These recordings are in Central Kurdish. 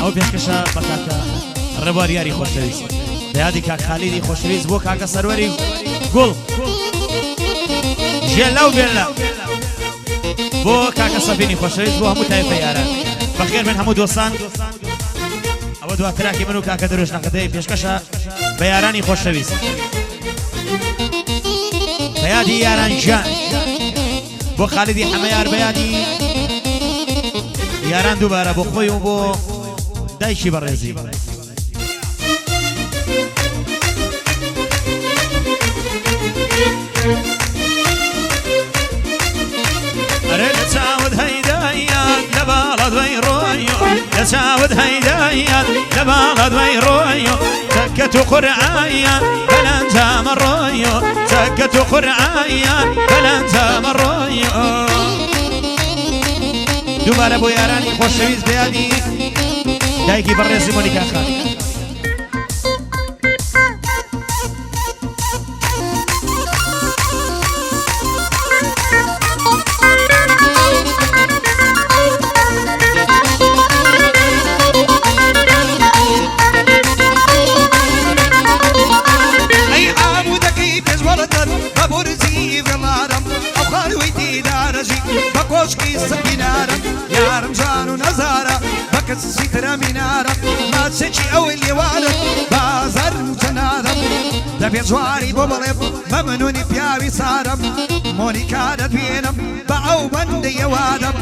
ئەو پێشکەشە بە کاکە ڕێبوار یاری خۆشەویست بە یادی کاک خالیدی خۆشەویست بۆ کاکە سەروەری گوڵ ژێلاو بێلا بۆ کاکە سەفینی خۆشەویست بۆ هەموو تایفە یاران بەخێر من هەموو دۆستان ئەوە دواتراکی من و کاکە دروش نەقەدەی پێشکەشە بە یارانی خۆشەویست بە یادی یاران ژیان بۆ خالیدی حەمەیار بە یادی یاران دووبارە بۆ خۆی و بۆ دایکی بەڕێزی ئەرێ لە چاوت هەیدایان لە باڵە دوای ڕۆیۆ لە چاوت هەیدایان لە باڵە دوای ڕۆیۆ تەکەت و قورعایان بەلەنجامە ڕۆیۆ تەکەت و قورعایان بەلەنجامە ڕۆیۆ دووبارە بۆ یارانی خۆشەویست بە یادی دایکی بەڕێزی مۆنیکا خان يارم جانو نزارة بكت سيترا منارة ما تسجي أول يوالد بازر متنارة دبي جواري بوبلب ممنوني بيابي سارم مونيكا دبينم باو بندي يوادم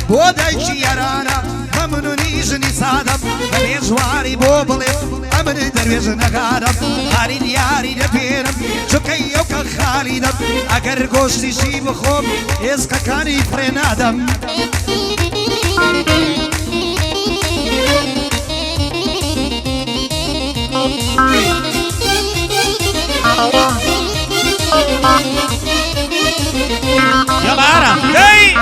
بودايشي يارانا ممنوني جني سادم دبي جواري بوبلب أمن درويج نغارم خالد ياري دبينم شكي يوكا خالدم أقر قوشتي شي بخوم إزقا كاني فرنادم يلا عرم هي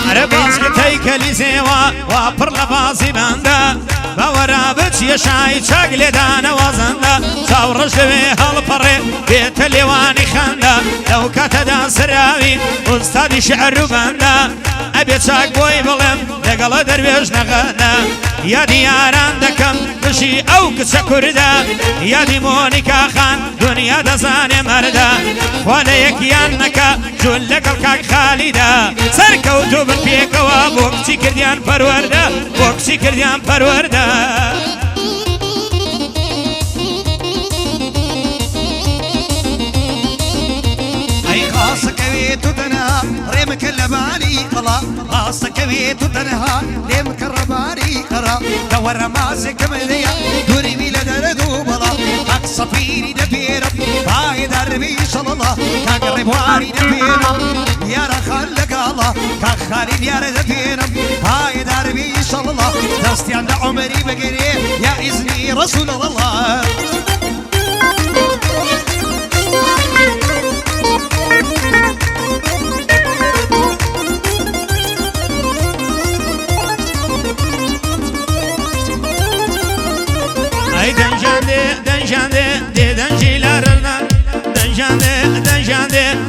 عرباس كتيك لزيوا وابر لباسي باندا باورا بچ يشاي چاق لدانا وزندا صورش لبي هالبري بيت ليواني خاندا لو كتدا سراوي استاذي شعر باندا ابي چاق بوي بلم لقل درويش نغادا يا دياران دكم بشي او كسا كردا يا دي مونيكا خان دنيا دزاني مردا وليك يانكا جول لقل خالدا سركوتو بالبيك وابوكسي كرديان پروردا بوكسي كرديان پروردا اي خاصك بيتو تنها ريمك اللباني قلا خاصك بيتو تنها ريمك الرباني قرا دور ماسك مليا دوري بلا دردو بلا حق صفيري دبيرم باي دربي شاء الله كقرب واري دبيرم يا رخلك الله كخالد يا دبيرم باي دربي شاء الله دستي عند عمري بقري يا إذني رسول الله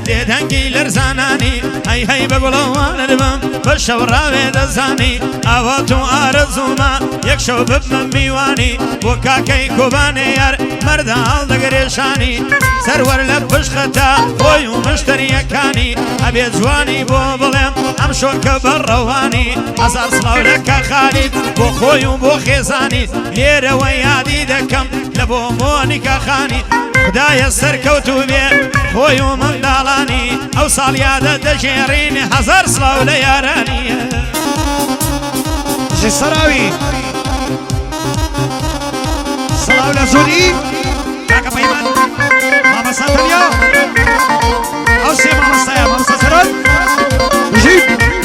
اي دنجيلر زاناني هاي هاي بقولوان البم بالشوراوي دزاني اواتو ارزوما يكشو ببن ميواني وكاكي كوباني يار مردا دقريشاني سرور لبش خطا خويو مشتري كاني ابي جواني بو بلم امشو كبر رواني ازار صلاو لك خالد بو خويو بو خيزاني ليره ويادي دكم لبو مونيكا خاني خدايا سركوتو بيه خويو من دالاني او صاليادة دجيريني هزار صلاو لياراني جي سراوي صلاو لزوري كاكا بيمان ماما ساتانيا او سي ماما سايا ماما ساتران جيب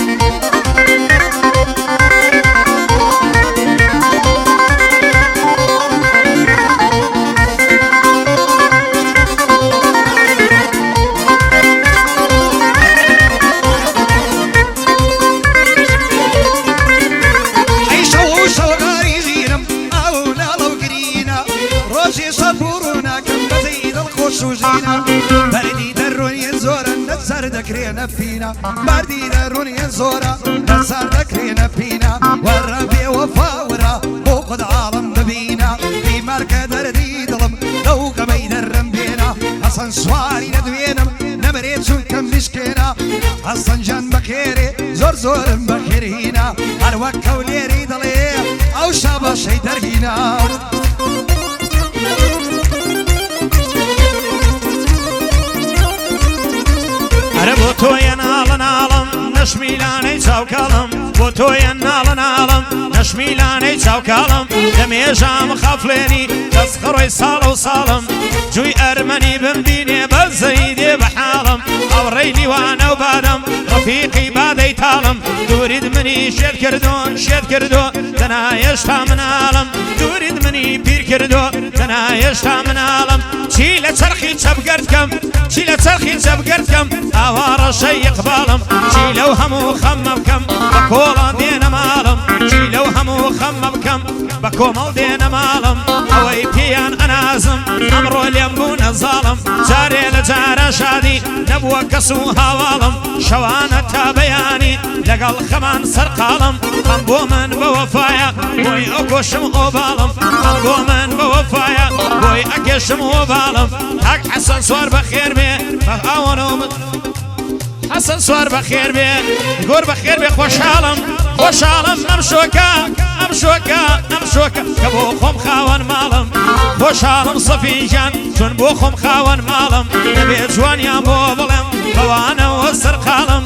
روزي صبورنا كم بزيد الخوش وزينا بردي ڕۆنیە زۆرە لەسەر دەکرێنە پینە مردی لە ڕۆنیە زۆرە لەسەر دەکرێنە پینە وەڕە بێوەفاورە بۆ خود عاڵم ببینە بیمارکە دەردی دڵم لەو گەمەی دەرم بێنە حەسەن سواری نەدوێنم نەبرێت چونکەم میشکێنە حەسەن جان بەخێرێ زۆر زۆرم بەخێرهینە هەر وەک کەولێری دڵێ ئەو شا بەشەی دەرهینە ئەرە بۆ تۆیە ناڵە ناڵم نەشمیلانەی چاوکاڵم بۆ تۆیە ناڵە ناڵم نەشمیلانەی چاوکاڵم لە مێژام خەفلێنی دەستخڕۆی ساڵە و ساڵم جووی ئەرمەنی بمبینێ بەزەی دێ بە حاڵم ئەوڕێی لیوانە و بادەم ڕەفیقی بادەی تاڵم دوورید منی شێت کردو دەنایەشتا مناڵم دوورید منی پیر کردو دەنایەشتا مناڵم چی لە چەرخی چەپگەردکەم چی لە چەرخی چەپگەردکەم ئاوارە شەی ئیقباڵم چی لەو هەموو خەممە بکەم بە کۆڵە دێنە ماڵم چی لەو هەموو خەممە بکەم بە کۆمەڵ دێنە ماڵم ئەوەی پێیان ئەنازم ئەمڕۆ لێم بوو نەزاڵم جارێ لە جارە شادی نەبووە کەس و هاواڵم شەوانە تا بەیانی لەگەڵ خەمان سەرقاڵم ئەم بۆ من بە وەفایە بۆی ئەو گۆشم ئۆباڵم ئەم بۆ من بە وەفایە بۆی ئەگەشم ئۆباڵم تاک حەسەن سوار بەخێر بێ بە ئاوەنەوە حەسەن سوار بەخێر بێ گۆر بەخێر بێ خۆشحاڵم ئەم شۆکە کە بۆ خۆم خاوەن ماڵم خۆشحاڵم سەفینجان چون بۆ خۆم خاوەن ماڵم دەبێ جوانیان بۆ بڵێم بەوانەوە سەرقاڵم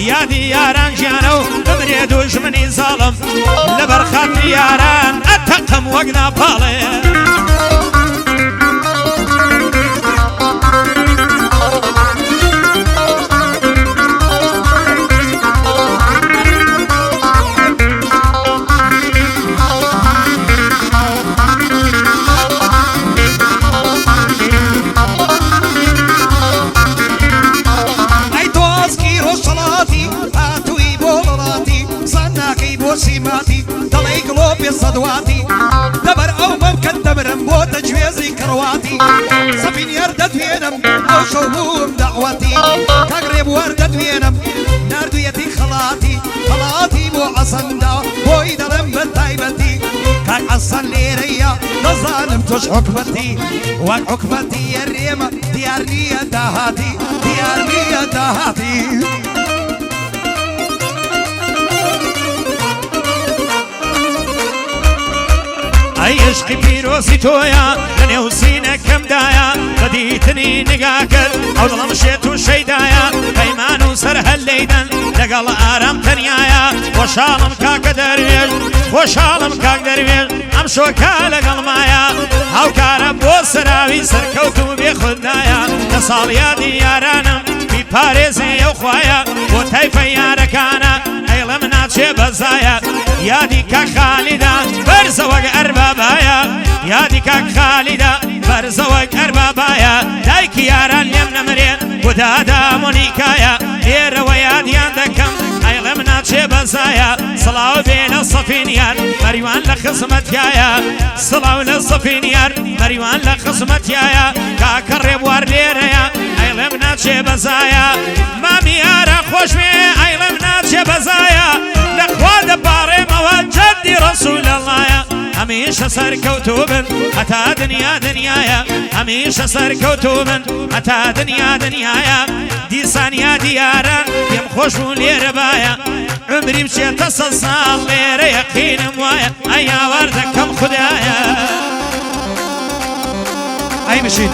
یادی یاران ژیانە و بمرێ دوژمنی زاڵم لەبەر خاتری یاران ئەتەقم وەک ناپاڵێ سیماتی دڵی گڵۆپێ سەدواتی دەبەر ئەو مەمکەن دەبرم بۆ تەجوێزی کڕواتی سەفینێر دەدوێنم ئەو شەو بووم دەعوەتی کاگڕێ بوەر دەدوێنم نردویەتی خەڵاتی بۆ عەسەندا بۆی دەڵێم بە تایبەتی کاک عەسەن لێرەیە دەزانم تۆش حوکمەتی وەک حوکمەتی یەرێمە دیار نییە داهاتی ئەی عشقی پیرۆزی تۆیە لە نێو سینەکەمدایە بەدیتنی نگا کرد ئەو دڵم شێت و شەیدایە پەیمان و سەر هەلەیدەن لەگەڵ ئارام تەنیایە خۆشحاڵم کاکە دەروێژ خۆشحاڵم کاک دەروێژ ئەم شۆکە لەگەڵمایە هاوکارە بۆ سەراوی سەرکەوت و بێخوددایە لە ساڵیادی یارانم بیپارێزی ئەو خوایە بۆ تایفە یارەکانە ئەیڵم ناچێ بەزایە یادی کاک خالیدا بەرزەوەک ئەربابایە یادی کاک خالیدا بەرزەوەک ئەربابایە دایکی یاران لێم نەمرێ بۆدادا مۆنیکایە لێرەوە یادیان دەکەم ئەیڵم ناچێ بەزایە سڵاو بێ لە سەفینیار مەریوان لە خزمەتیایە سڵاو لە سەفینیار مەریوان لە خزمەتیایە کاکە ڕێبوار لێرەیە ئەیڵم ناچێ بەزایە مامی یارە خۆش بێ ئەیڵم ناچێ بەزایە لەخوا دەپاڕێمەوە جەدی ڕەسوول ئەڵڵایە هەمیشە سەرکەوتوو بن هەتا دنیایە هەمیشە سەرکەوتوو بن هەتا دنیایە دیسان یادی یاران پێم خۆش بوو لێرە بایە عمری بچێتە سەد ساڵ لێرە یەقینم وایە ئەی یاوار دەکەم خودایە ئەی بشین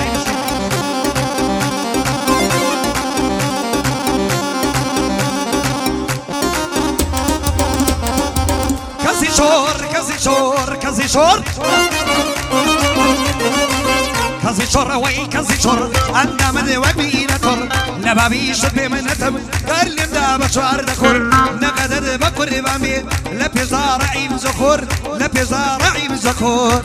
کەسی شۆڕەوەی کەسی شۆڕ ئەندامەدێ وەک بینەتۆڕ لە بابیشت پێ منەتەم گەر لێمدا بە چوار دەخۆر نەقەدەر بە قوربان بێ لە پێزارە عیم زەخۆر لە پێزارە عیم زەخۆر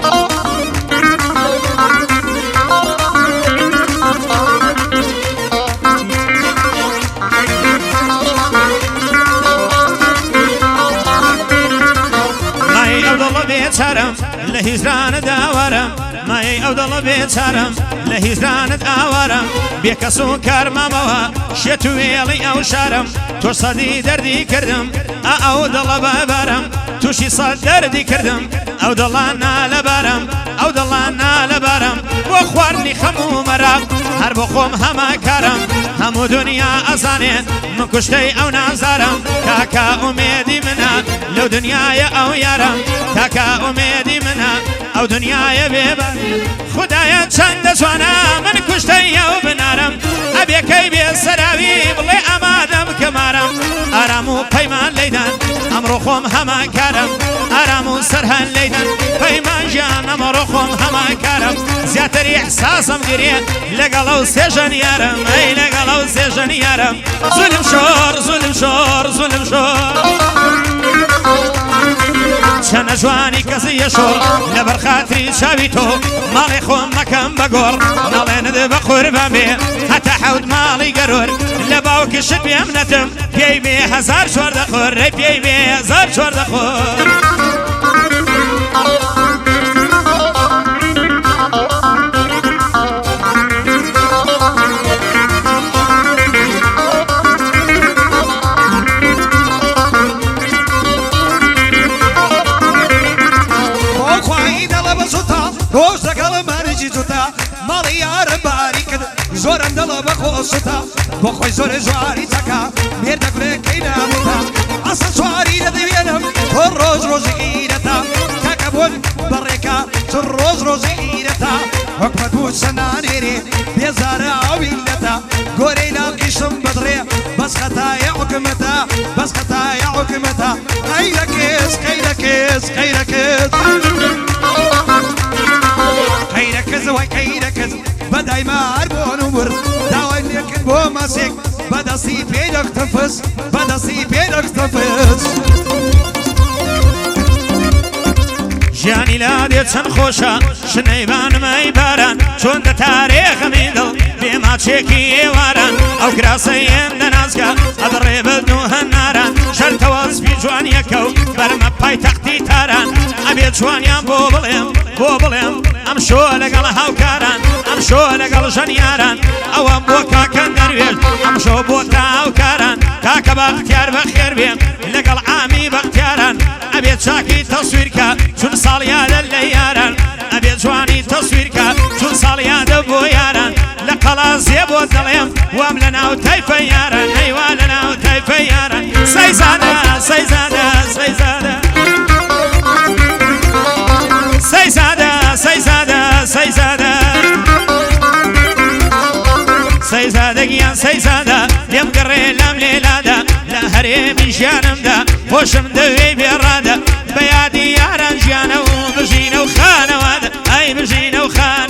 بێچارەم لە هیزرانت ئاوارم مای ئەو دڵە بێچارەم لە هیزرانت ئاوارم بێکەس و کارمامەوە شێت و وێڵی ئەو شارم تۆ سەدی دەردی کردم ئەو دڵە بەبارم تووشی سەد دەردی کردم ئەو دڵانە لەبارم ئەو دڵانە لەبارم بۆ خواردنی خەم و مەراق هەر بۆ خۆم هەما کارم هەموو دنیا ئەزانێ من کوشتەی ئەو نازارم کاکا ئومێدی منە لەو دنیایە ئەو یارم کاکا ئومێدی منە ئەو دنیایە بێبار خدایە چەندە جوانە من کوشتەی ئەو بنارم ئەبێکەی بێ سەراوی بڵێ ئەمادەم کەمارم ئارام و پەیمان لەیدان ئەمڕۆ خۆم هەما کارم ئارام و سەرهەن لەیدان پەیمان ژیان ئەمڕۆ خۆم هەما کارم زیاتری ئەحساسم گرێ لەگەڵ ئەو سێژەن یارم ئەی لەگەڵ ئەو سێژەن یارم زولم شۆر زولم شۆر زولم شۆر چەنە جوانی کەسی یەشۆر لەبەر خاتری چاوی تۆ ماڵی خۆم مەکەم بە گۆڕ نەڵێنت بە قوربان بێ هەتا حەوت ماڵی گەرۆر لە باوکشت پێم نەتم پێی بێ هەزار چۆردە خۆر ڕێ پێی بێ هەزار چۆردە خۆر ڕۆژ دەگەڵ مارجی جوتا ماڵی یارم باری کرد زۆرم دڵە بە خۆسوتا بۆ خۆی زۆر جواری چەکە مێردەگرێکەی ناموتا ئەسە جواری دەدەوێنم تۆ ڕۆژ ڕۆژی ئیرەتا کاکە بۆن بەڕێکە چ ڕۆژ ڕۆژی ئیرەتا وەکمە دوو سەنانێرێ بێزارە ئەویلەتا گۆرەی لاقیشم بەدڕێ بەس خەتایە حکومەتە بەس خەتایە حکومەتە قەیرەکێز قەیرەکێز قەیرەکێز قەیرەکەز وای قەیرەکەز بەدایمار بۆ نومر داوای لێکرد بۆ ماسێک بەدەستی پێدەکتەفس بەدەستی پێدەکتەفس ژیانی لادێ چەند خۆشە شنەیبانمەی باران چۆن دەتارێخەمی دڵ بێماچێکی ئێواران ئەو کراسەیەم دەنازگا ئەدڕێ بەدن و هەناران شەرتەوە سپی جوانیەکە و بەرمە پایتەختی تاران ئەبێ جوانیان بۆ بڵێم ئەم شۆ لەگەڵ هاوکاران ئەم شۆ لەگەڵ ژەنیاران ئەوەم بۆ کاکە دەروێژ ئەم شۆ بۆ هاوکاران کاکە بەختیار بەخێر بێم لەگەڵ ئامی بەختیاران ئەبێ چاکی تەسویرکە چون ساڵیادە لە یاران ئەبێ جوانی تەسویرکە چون ساڵیادە بۆ یاران لە قەڵازێ بۆ دەڵێم وام لە ناو تایفە یاران هەیوا لە ناو تایفە یاران سەیزادە سەیزادە سەیزادە سەیزادە سەیزادە سەیزادە سەیزادەگیان سەیزادە لێم گەڕێ لەم لێلادا لە هەرێمی ژیانمدا خۆشم دەوێ بێڕادە بە یادی یاران ژیانە و بژینە و خانەوادە ئەی بژینە و خانە